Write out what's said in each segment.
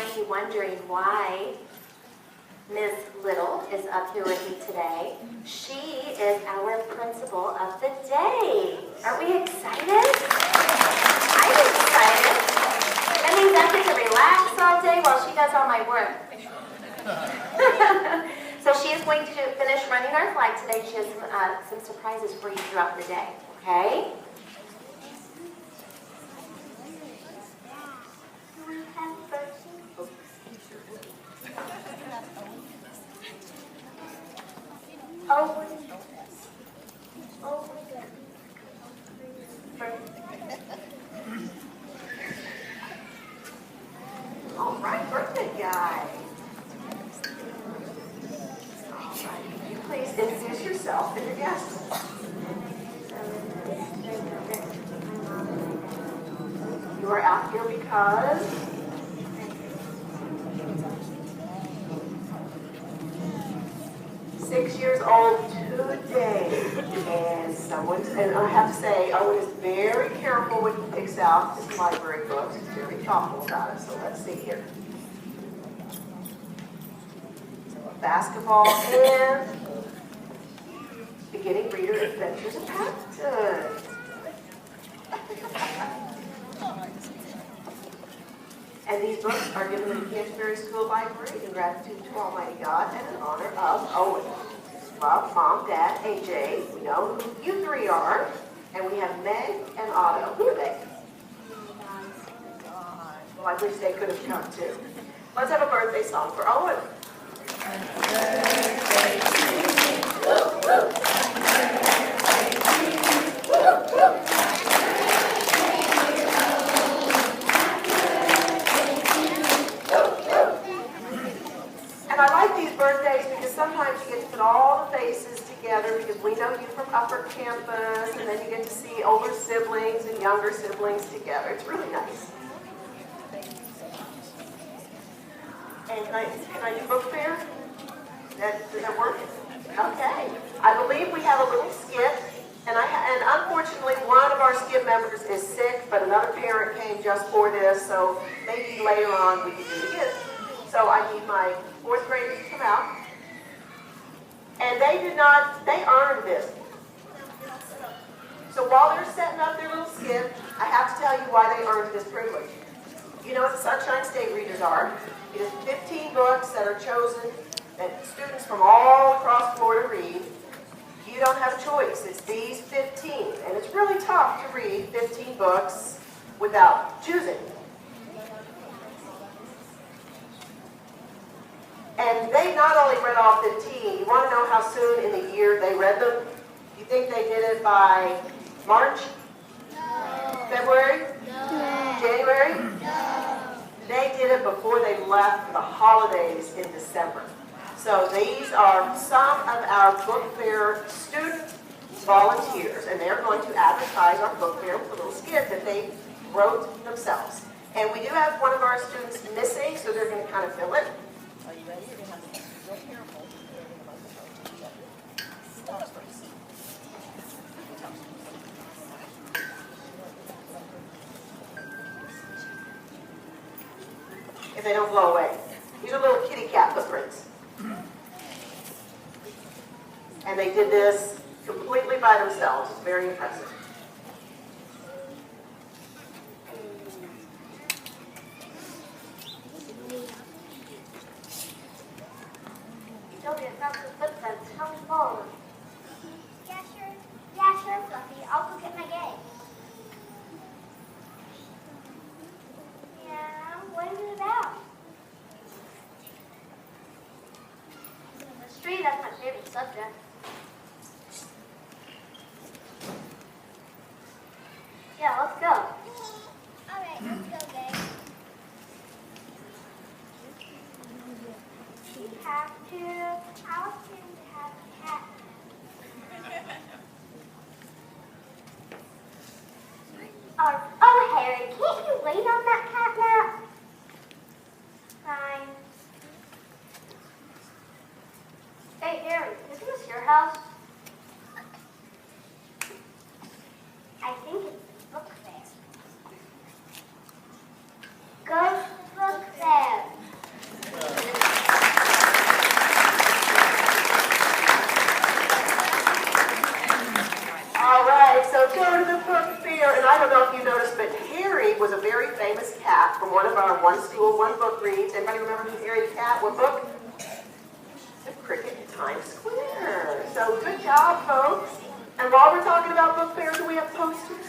might be wondering why Ms. Little is up here with me today. She is our principal of the day. Aren't we excited? I'm excited. That means I get to relax all day while she does all my work. So she is going to finish running our flag today. She has some surprises for you throughout the day, okay? Oh, all right, birthday guy. All right, you please introduce yourself and your guests. You are out here because 6 years old today, and I have to say, Owen is very careful when he picks out his library books. He's very thoughtful about it. So let's see here. So basketball and Beginning Reader Adventures of Paddington. And these books are given in the Canterbury School Library in gratitude to Almighty God and in honor of Owen. Well, Mom, Dad, AJ, we know who you three are. And we have Meg and Otto. Who are they? Well, I wish they could have come too. Let's have a birthday song for Owen. Happy birthday to you. Woo, woo. Happy birthday to you. Woo, woo. I like these birthdays because sometimes you get to put all the faces together because we know you from upper campus, and then you get to see older siblings and younger siblings together. It's really nice. And can I do book fair? Does that work? Okay. I believe we have a little skip, and unfortunately one of our skip members is sick, but another parent came just for this, so maybe later on we can do it again. So I need my 4th graders to come out. And they earned this. So while they're setting up their little skip, I have to tell you why they earned this privilege. You know what the Sunshine State Readers are? It is 15 books that are chosen that students from all across Florida read. You don't have a choice. It's these 15. And it's really tough to read 15 books without choosing. And they not only read all 15, you want to know how soon in the year they read them? You think they did it by March? No. February? No. January? No. They did it before they left for the holidays in December. So these are some of our book fair student volunteers, and they're going to advertise our book fair with a little skit that they wrote themselves. And we do have one of our students missing, so they're going to kind of fill it. Are you ready? You're going to have to be real careful. If they don't blow away. These are little kitty cat footprints. And they did this completely by themselves. It's very impressive. Sylvia found some footprints. How many follow them? Yeah, sure, Fluffy. I'll go get my game. Yeah, what is it about? History, that's my favorite subject. Yeah, let's go. All right, let's go, gang. You have to. I'll seem to have a cat. Oh, Harry, can't you wait on that cat nap? Fine. Hey, Harry, isn't this your house? I think it's the book fair. Go to the book fair. was a very famous cat from one of our One School, One Book reads. Anybody remember who carried the cat? What book? The Cricket in Times Square. So good job, folks. And while we're talking about book fairs, do we have posters?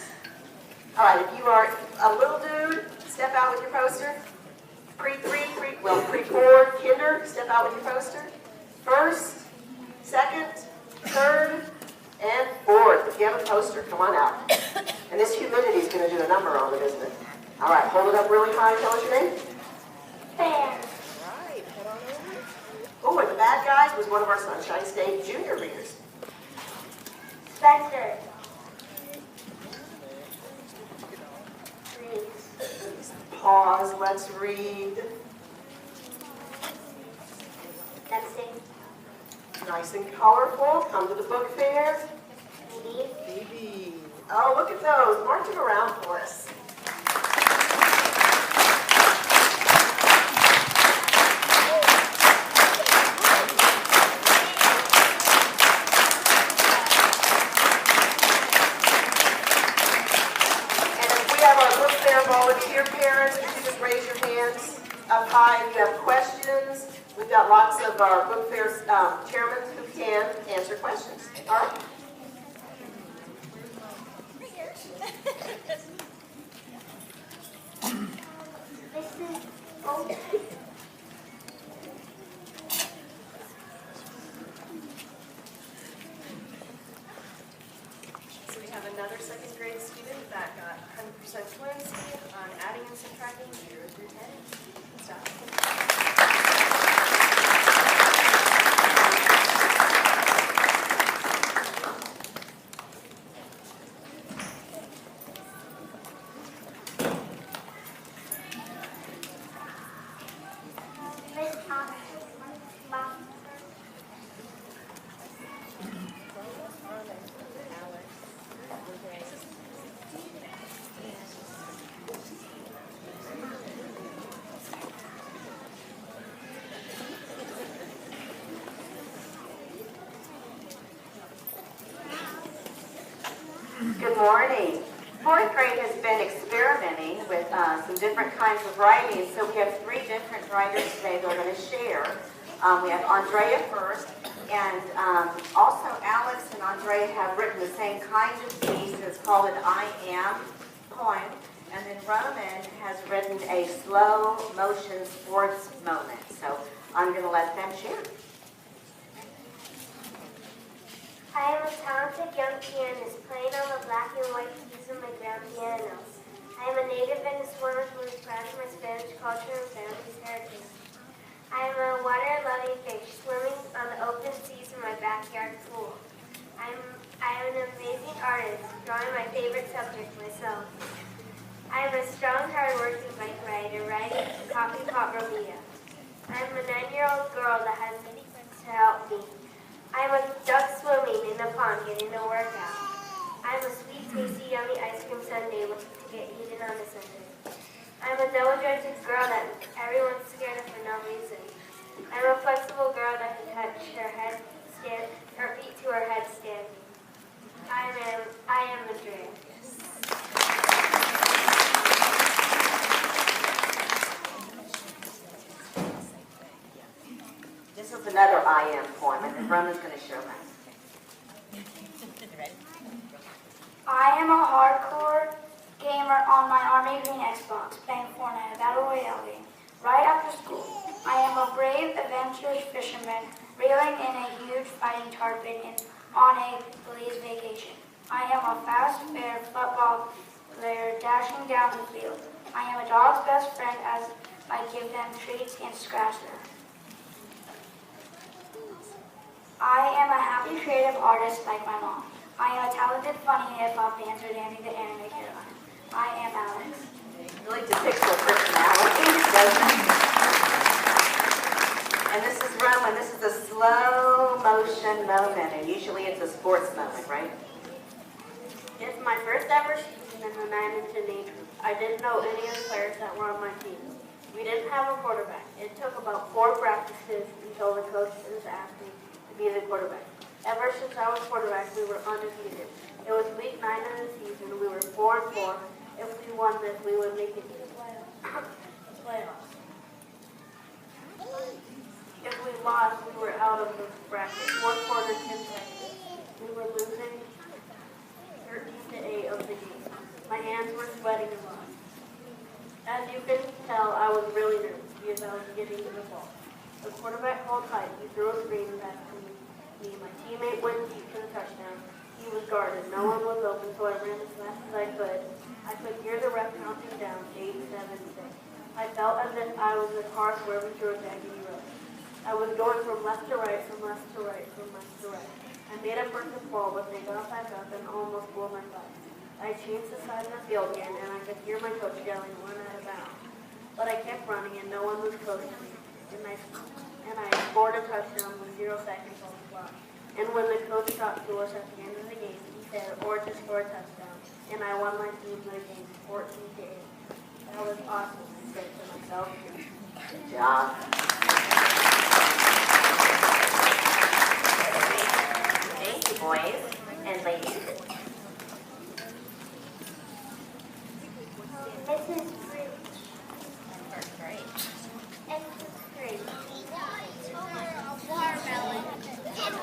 All right, if you are a little dude, step out with your poster. Pre-4, kinder, step out with your poster. First, second, third, and fourth. If you have a poster, come on out. And this humidity is going to do a number on it, isn't it? All right, hold it up really high. Tell us your name. Bear. Right, head on over. Oh, and the bad guys was one of our Sunshine State junior readers. Spencer. Pause, let's read. Dempsey. Nice and colorful. Come to the book fair. Phoebe. Phoebe. Oh, look at those. March them around for us. Volunteer parents, you should just raise your hands up high if you have questions. We've got lots of our book fair chairmen who can answer questions. All right? So we have another second grade student that got 100% fluency on adding and subtracting 0 through 10. Good morning. Fourth grade has been experimenting with some different kinds of writing, so we have 3 different writers today that are going to share. We have Andrea first, and also Alex and Andrea have written the same kind of piece. It's called an I Am poem, and then Roman has written a slow motion sports moment. So I'm going to let them share. I am a talented young pianist playing on the black and white keys of my grand piano. I am a native Venezuelan who is proud of my Spanish culture and family's heritage. I am a water-loving fish swimming on the open seas in my backyard pool. I am an amazing artist, drawing my favorite subject, myself. I am a strong, hard-working bike rider riding a coffee pot Robia. I am a 9-year-old girl that has many friends to help me. I'm a duck swimming in a pond getting a workout. I'm a sweet, tasty, yummy ice cream sundae to get eaten on a Sunday. I'm a double-jointed girl that everyone's scared of for no reason. I'm a flexible girl that can touch her feet to her head standing. I am Andrea. This is another I Am poem, and Roman's going to show that. I am a hardcore gamer on my Army Green Xbox, playing Fortnite, a Battle Royale game, right after school. I am a brave, adventurous fisherman, reeling in a huge fighting tarpon on a Belize vacation. I am a fast, fair football player dashing down the field. I am a dog's best friend as I give them treats and scratch them. I am a happy, creative artist like my mom. I am a talented, funny hip-hop dancer dancing the anime Caroline. I am Alex. Really depicts her personality, doesn't it? And this is Roman. This is a slow motion moment, and usually it's a sports moment, right? It's my first ever season in the 9 and 10 age group. I didn't know any of the players that were on my team. We didn't have a quarterback. It took about 4 practices until the coaches asked me to be the quarterback. Ever since I was quarterback, we were undefeated. It was week 9 of the season. We were 4-4. if we won this, we would make it to the playoffs. If we lost, we were out of the bracket. Fourth quarter, 10 seconds. We were losing 13-8 of the game. My hands were sweating a lot. As you can tell, I was really nervous because I was getting to the ball. The quarterback called tight. He threw a screen back to me. My teammate went deep to the touchdown. He was guarded. No one was open, so I ran as fast as I could. I could hear the ref counting down, 8, 7, 6. I felt as if I was in a car swerving through a jaggedy road. I was going from left to right, from left to right, from left to right. I made a first and fall, but they got back up and almost blew my butt. I changed the side of the field again, and I could hear my coach yelling, "Run out of bounds." But I kept running, and no one was coaching me. And I scored a touchdown with 0 seconds on the clock. And when the coach talked to us at the end of the game, he said, "Or just score a touchdown." And I won my team the game 14-8. That was awesome, I said to myself. Good job. Thank you, boys and ladies. Mrs. Green. First grade. And Mrs. Green. Watermelon. And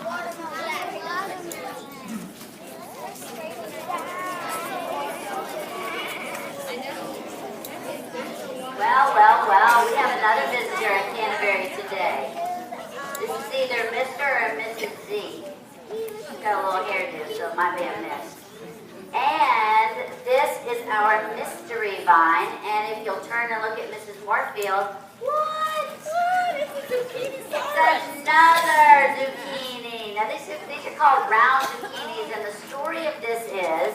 Well, we have another visitor at Canterbury today. This is either Mr. or Mrs. Z. She's got a little hairdo, so it might be a miss. And this is our mystery vine. And if you'll turn and look at Mrs. Moorfield, what? It's another zucchini. Now these are called round zucchinis, and the story of this is,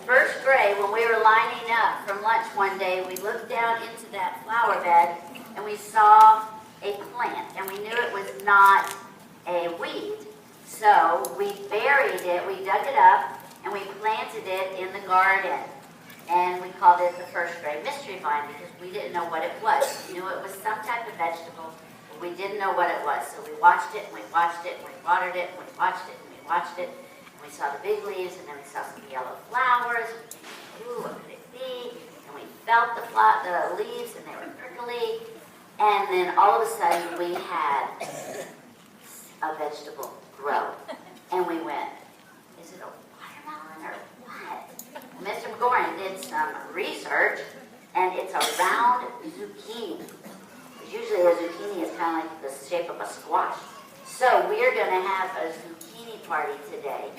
first grade, when we were lining up from lunch one day, we looked down into that flower bed and we saw a plant, and we knew it was not a weed. So we buried it, we dug it up, and we planted it in the garden. And we called it the first grade mystery vine because we didn't know what it was. We knew it was some type of vegetable, but we didn't know what it was. So we watched it, and we watched it, and we watered it, and we watched it, and we watched it. We saw the big leaves, and then we saw some yellow flowers. Ooh, what could it be? And we felt the leaves, and they were prickly. And then all of a sudden, we had a vegetable grow. And we went, is it a watermelon or what? Well, Mr. McGoran did some research, and it's a round zucchini. Usually a zucchini is kind of like the shape of a squash. So we're going to have a zucchini party today.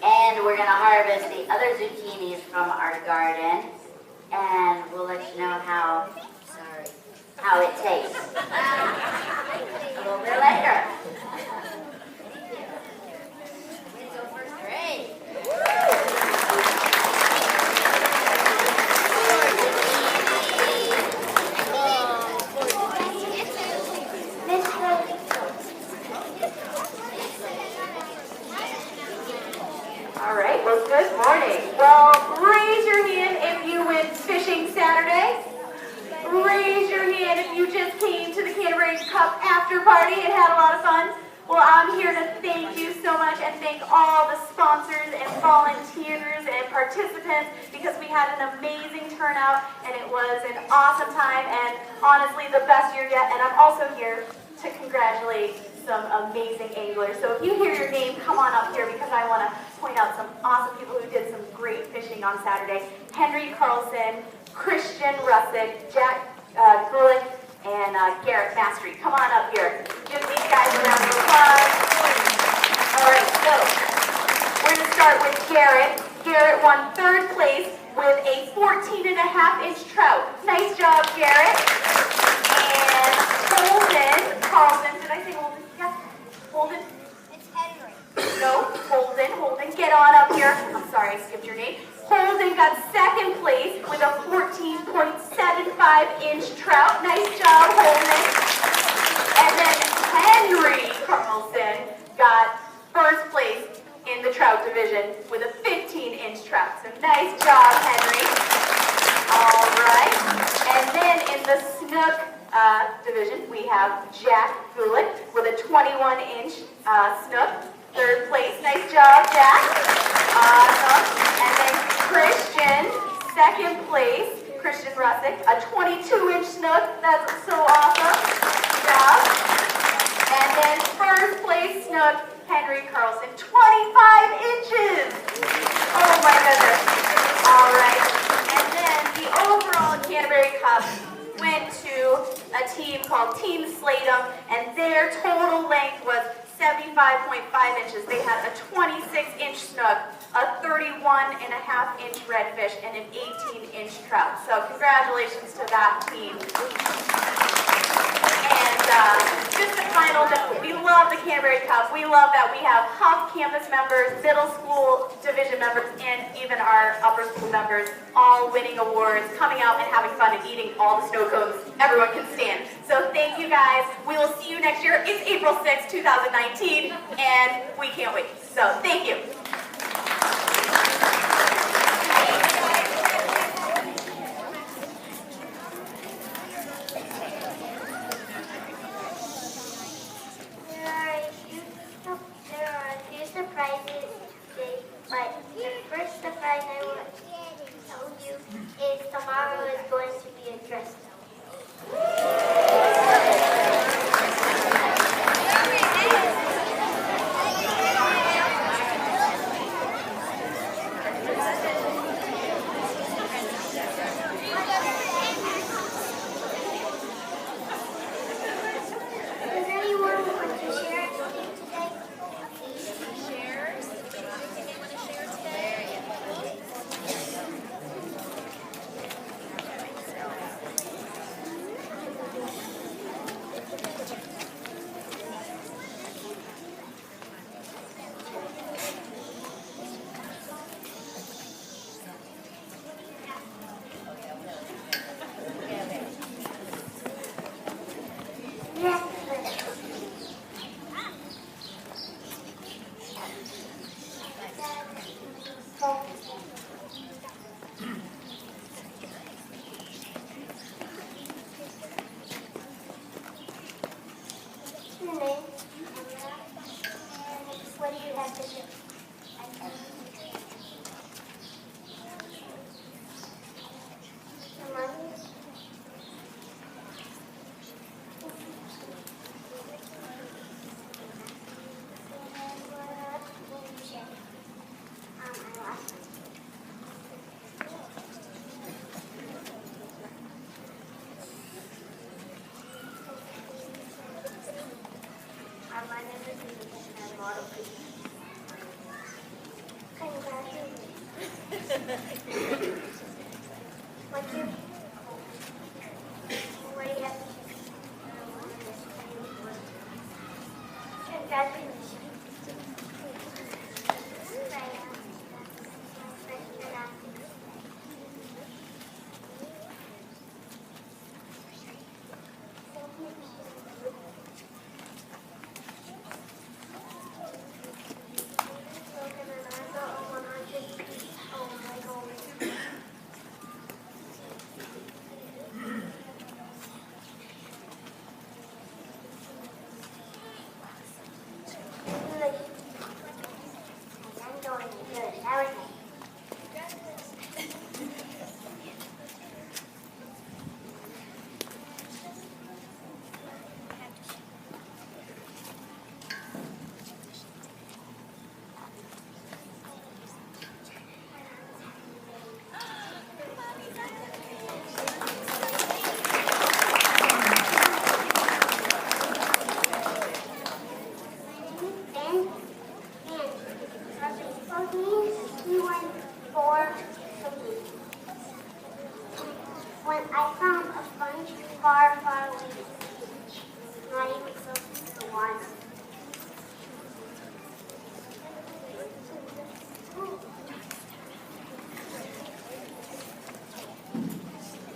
And we're going to harvest the other zucchinis from our garden, and we'll let you know how it tastes a little bit later. Let's go first grade. All right, well, good morning. Well, raise your hand if you went fishing Saturday. Raise your hand if you just came to the Canterbury Cup after party and had a lot of fun. Well, I'm here to thank you so much and thank all the sponsors and volunteers and participants because we had an amazing turnout and it was an awesome time and honestly the best year yet. And I'm also here to congratulate some amazing anglers. So if you hear your name, come on up here because I want to point out some awesome people who did some great fishing on Saturday. Henry Carlson, Christian Russick, Jack Gulick, and Garrett Mastery. Come on up here. Give these guys a round of applause. All right, so we're going to start with Garrett. Garrett won third place with a 14.5-inch trout. Nice job, Garrett. And Holden Carlson. Did I say Holden? Yeah. Holden? It's Henry. No, Holden, get on up here. I'm sorry, I skipped your name. Holden got second place with a 14.75-inch trout. Nice job, Holden. And then Henry Carlson got first place in the trout division with a 15-inch trout. So nice job, Henry. All right. And then in the snook division, we have Jack Gulick with a 21-inch snook. Third place. Nice job, Jack. Awesome. And then Christian, second place, Christian Russick, a 22-inch snook. That's so awesome. Yeah. And then first place snook, Henry Carlson, 25 inches. Oh my goodness. All right. And then the overall Canterbury Cup went to a team called Team Slatum, and their total length was 75.5 inches. They had a 26-inch snook, a 31.5-inch redfish, and an 18-inch trout. So congratulations to that team. And just a final note, we love the Canterbury Cup. We love that we have Huff campus members, middle school division members, and even our upper school members all winning awards, coming out and having fun and eating all the snow cones everyone can stand. So thank you guys. We will see you next year. It's April 6th, 2019, and we can't wait. So thank you. There are a few surprises today, but the first surprise I want to tell you is tomorrow is going to be a dress Does anyone want to share anything today? Your name? What do you have to say? Your money? My name is Elise, and I'm model Congratulations. What's your what do you have? Congratulations. I'm going to do it. Everything. When I found a bunch far, far away from the beach, not even close to the water.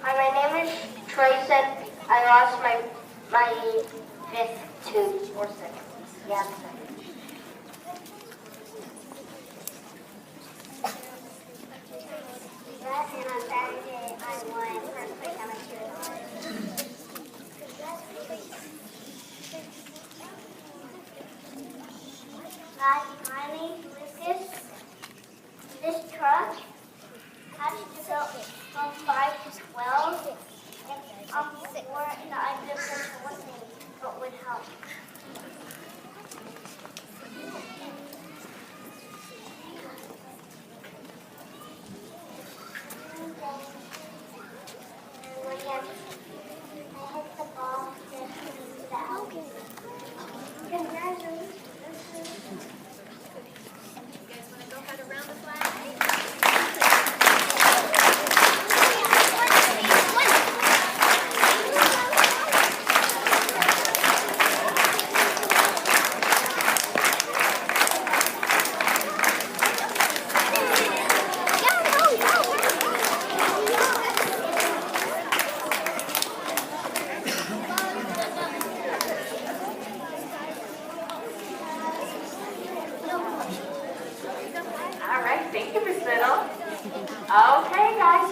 Hi, my name is Trayson. I lost my fifth tooth or sixth. Yeah. And on Saturday, I won first place on my cheerleading. Guys, my name's Lucas. This truck has to go Okay, guys,